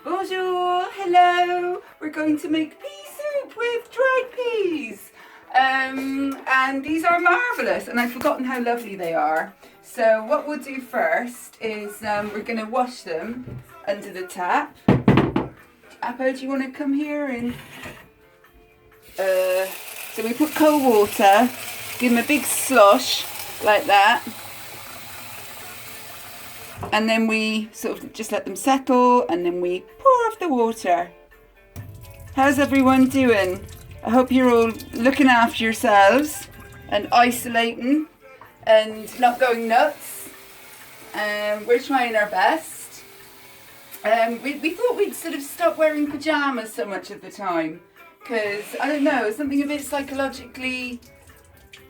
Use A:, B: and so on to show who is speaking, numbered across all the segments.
A: Bonjour, hello. We're going to make pea soup with dried peas. And these are marvellous, and I've forgotten how lovely they are. So what we'll do first is we're going to wash them under the tap. Appo, do you want to come here? And so we put cold water, give them a big slosh like that. And then we sort of just let them settle, and then we pour off the water. How's everyone doing? I hope you're all looking after yourselves and isolating and not going nuts. We're trying our best. We thought we'd sort of stop wearing pyjamas so much of the time because, I don't know, something a bit psychologically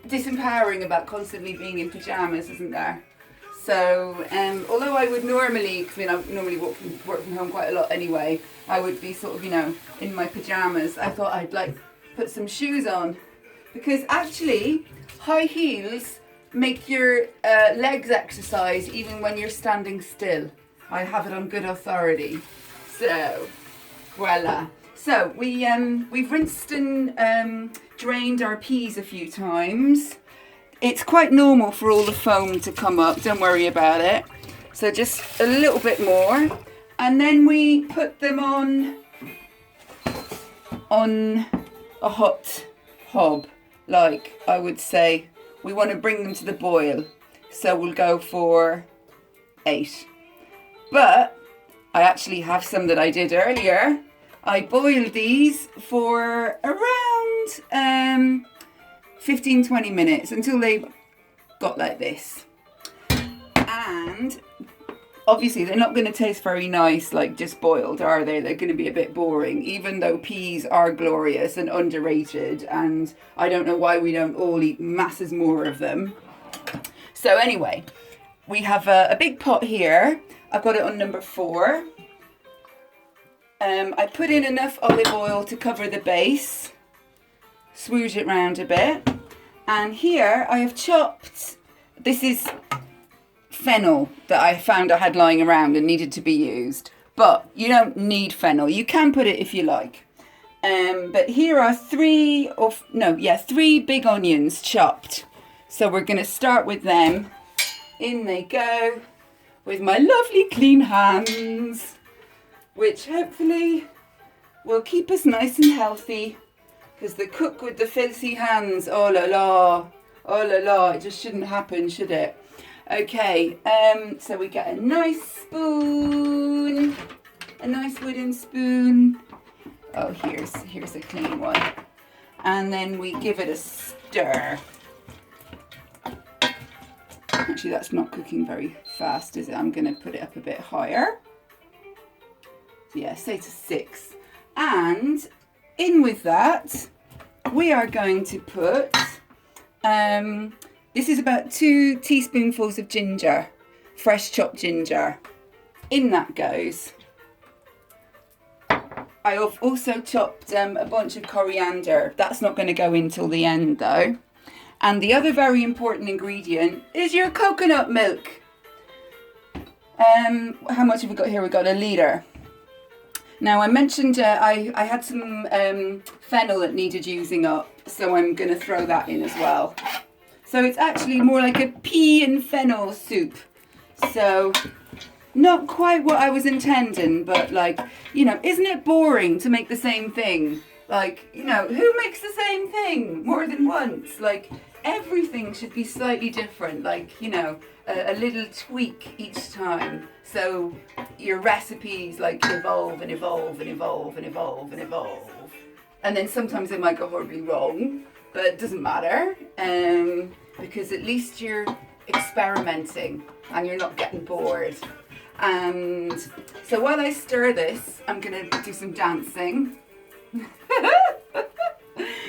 A: disempowering about constantly being in pyjamas, isn't there? So, although I would normally, because I normally work from home quite a lot anyway, I would be sort of, in my pyjamas. I thought I'd put some shoes on, because actually high heels make your legs exercise even when you're standing still. I have it on good authority. So, voila. So we've rinsed and drained our peas a few times. It's quite normal for all the foam to come up, don't worry about it. So just a little bit more. And then we put them on a hot hob, like I would say. We want to bring them to the boil. So we'll go for 8. But I actually have some that I did earlier. I boiled these for around 15-20 minutes until they got like this. And obviously they're not going to taste very nice like just boiled, are they? They're going to be a bit boring, even though peas are glorious and underrated, and I don't know why we don't all eat masses more of them. So anyway, we have a big pot here. I've got it on number 4. I put in enough olive oil to cover the base. Swoosh it round a bit. And here I have chopped, this is fennel that I found I had lying around and needed to be used. But you don't need fennel. You can put it if you like. But here are 3 big onions chopped. So we're going to start with them. In they go with my lovely clean hands, which hopefully will keep us nice and healthy. Because the cook with the filthy hands, oh la la, it just shouldn't happen, should it? Okay, so we get a nice spoon, a nice wooden spoon. Oh, here's a clean one. And then we give it a stir. Actually, that's not cooking very fast, is it? I'm going to put it up a bit higher. So yeah, say to 6. And in with that, we are going to put, this is about 2 teaspoonfuls of ginger, fresh chopped ginger. In that goes. I have also chopped a bunch of coriander. That's not going to go in till the end though. And the other very important ingredient is your coconut milk. How much have we got here? We've got 1 litre. Now I mentioned I had some fennel that needed using up, so I'm going to throw that in as well. So it's actually more like a pea and fennel soup. So not quite what I was intending, but isn't it boring to make the same thing? Who makes the same thing more than once? Everything should be slightly different, a little tweak each time. So your recipes evolve and evolve and evolve and evolve and evolve. And then sometimes they might go horribly wrong, but it doesn't matter, because at least you're experimenting and you're not getting bored. And so while I stir this, I'm going to do some dancing.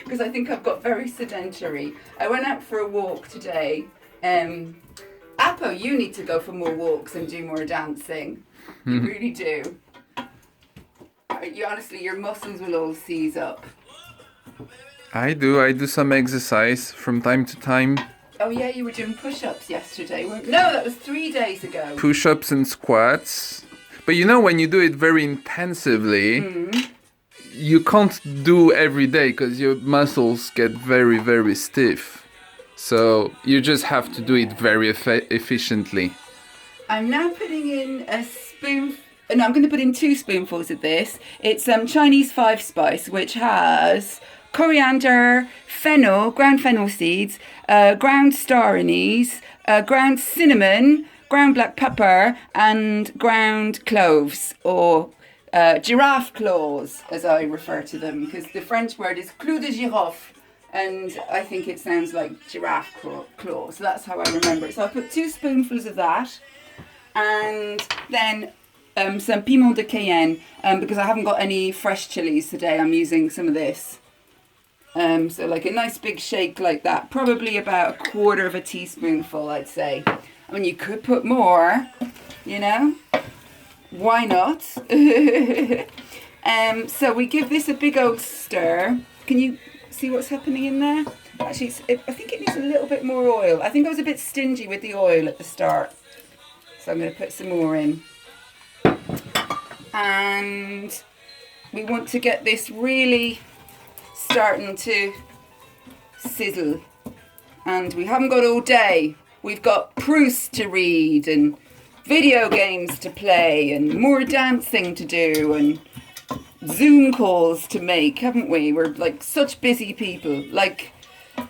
A: Because I think I've got very sedentary. I went out for a walk today. Appo, you need to go for more walks and do more dancing. You really do. Honestly, your muscles will all seize up.
B: I do some exercise from time to time.
A: Oh yeah, you were doing push-ups yesterday, weren't you? No, that was 3 days ago.
B: Push-ups and squats. But you know, when you do it very intensively, you can't do every day because your muscles get very, very stiff. So you just have to do it very efficiently.
A: I'm now putting in a spoon. No, I'm going to put in 2 spoonfuls of this. It's Chinese 5 spice, which has coriander, fennel, ground fennel seeds, ground star anise, ground cinnamon, ground black pepper, and ground cloves, or giraffe claws, as I refer to them, because the French word is clou de giraffe, and I think it sounds like giraffe claw, so that's how I remember it. So I put 2 spoonfuls of that, and then some piment de Cayenne, because I haven't got any fresh chilies today. I'm using some of this. So like a nice big shake like that, probably about 1/4 teaspoonful, I'd say. I mean, you could put more, you know, why not? So we give this a big old stir. Can you see what's happening in there? Actually, I think it needs a little bit more oil. I think I was a bit stingy with the oil at the start. So I'm going to put some more in. And we want to get this really starting to sizzle. And we haven't got all day. We've got Proust to read and video games to play and more dancing to do and Zoom calls to make, haven't we? We're like such busy people. Like,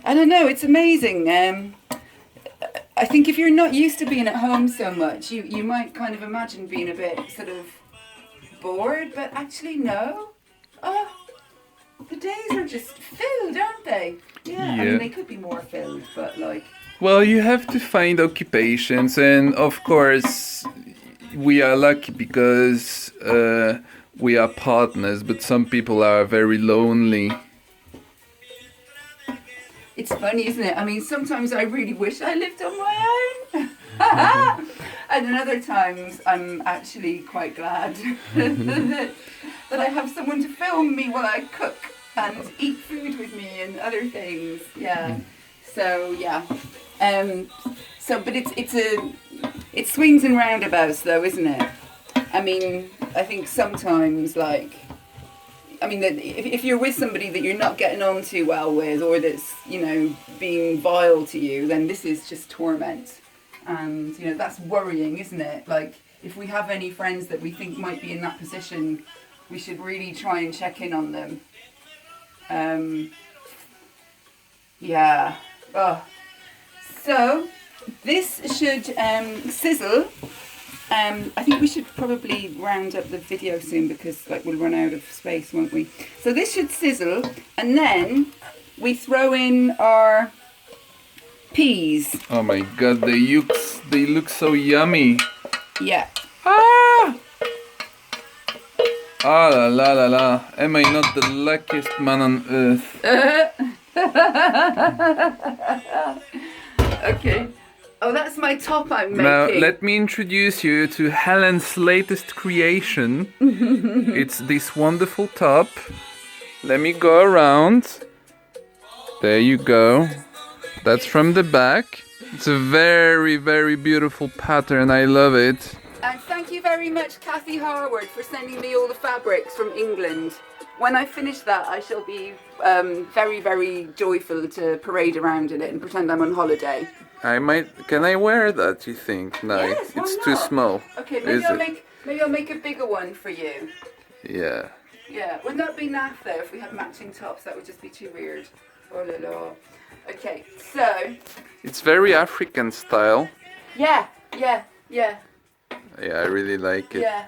A: I don't know, it's amazing. I think if you're not used to being at home so much, you might kind of imagine being a bit sort of bored, but actually no. Oh, the days are just filled, aren't they? Yeah. I mean, they could be more filled, but like...
B: Well, you have to find occupations, and of course, we are lucky because we are partners, but some people are very lonely.
A: It's funny, isn't it? I mean, sometimes I really wish I lived on my own. And then other times I'm actually quite glad that I have someone to film me while I cook and eat food with me and other things. Yeah. So yeah. But it swings and roundabouts though, isn't it? I mean, I think sometimes if you're with somebody that you're not getting on too well with, or that's, you know, being vile to you, then this is just torment. And, you know, that's worrying, isn't it? Like, if we have any friends that we think might be in that position, we should really try and check in on them. Yeah. Oh. So, this should sizzle. I think we should probably round up the video soon because we'll run out of space, won't we? So this should sizzle, and then we throw in our peas.
B: Oh my god, they look so yummy.
A: Yeah.
B: Ah! Ah la la la la. Am I not the luckiest man on earth?
A: Okay. Oh, that's my top I'm making.
B: Now, let me introduce you to Helen's latest creation. It's this wonderful top. Let me go around. There you go. That's from the back. It's a very, very beautiful pattern. I love it.
A: And thank you very much, Kathy Harwood, for sending me all the fabrics from England. When I finish that, I shall be very, very joyful to parade around in it and pretend I'm on holiday.
B: Can I wear that, you think? No,
A: yes,
B: it's too small.
A: Okay, maybe I'll make a bigger one for you.
B: Yeah.
A: Yeah, wouldn't that be naff though if we had matching tops? That would just be too weird. Oh la la. Okay, so...
B: It's very African style.
A: Yeah.
B: Yeah, I really like it.
A: Yeah,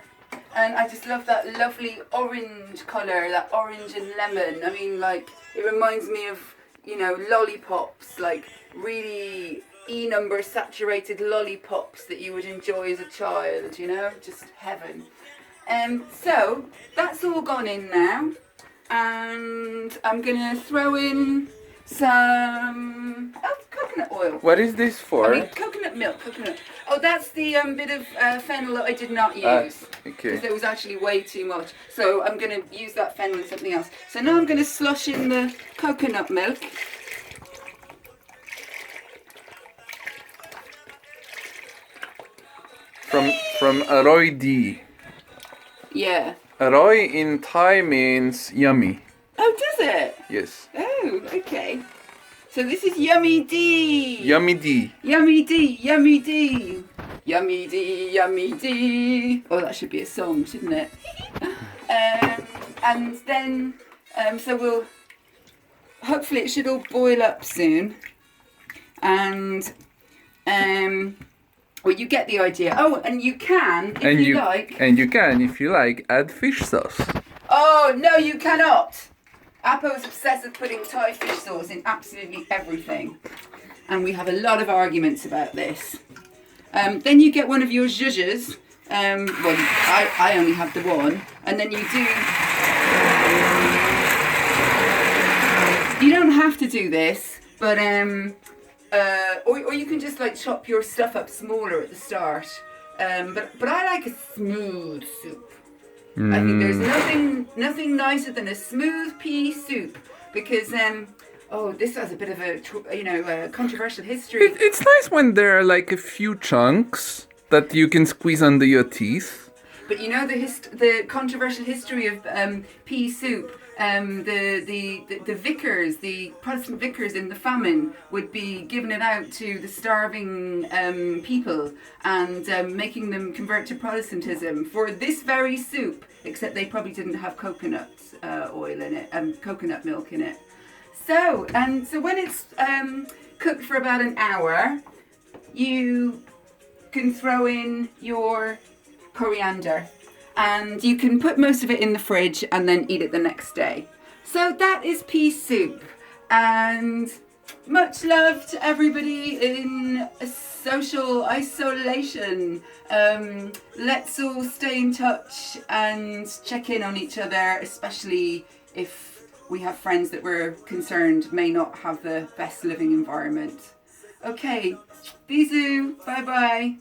A: and I just love that lovely orange colour, that orange and lemon. I mean, like, it reminds me of, you know, lollipops, like really E-number saturated lollipops that you would enjoy as a child, you know, just heaven. So that's all gone in now, and I'm gonna throw in some coconut oil.
B: What is this for?
A: I mean, coconut milk. Oh, that's the bit of fennel that I did not use.
B: Okay.
A: Because there was actually way too much. So I'm going to use that fennel in something else. So now I'm going to slush in the coconut milk.
B: From Roy D.
A: Yeah.
B: Roy in Thai means yummy.
A: Oh, does it?
B: Yes.
A: Oh, okay. So this is Yummy D.
B: Yummy D.
A: Yummy D, Yummy D. Yummy D, Yummy D. Oh, that should be a song, shouldn't it? And then, so we'll, hopefully it should all boil up soon. And, well, you get the idea. Oh, and you can, if you like.
B: And you can, if you like, add fish sauce.
A: Oh, no, you cannot. Apo's obsessed with putting Thai fish sauce in absolutely everything. And we have a lot of arguments about this. Then you get one of your zhuzhes. Well, I only have the one. And then you don't have to do this, but or you can just like chop your stuff up smaller at the start. But I like a smooth soup. I think there's nothing nicer than a smooth pea soup, because this has a bit of a controversial history.
B: It's nice when there are like a few chunks that you can squeeze under your teeth.
A: But you know the controversial history of pea soup. The vicars, the Protestant vicars in the famine, would be giving it out to the starving people and making them convert to Protestantism for this very soup, except they probably didn't have coconut oil in it and coconut milk in it. So when it's cooked for about an hour, you can throw in your coriander. And you can put most of it in the fridge and then eat it the next day. So that is pea soup. And much love to everybody in social isolation. Let's all stay in touch and check in on each other, especially if we have friends that we're concerned may not have the best living environment. Okay, bisous, bye bye.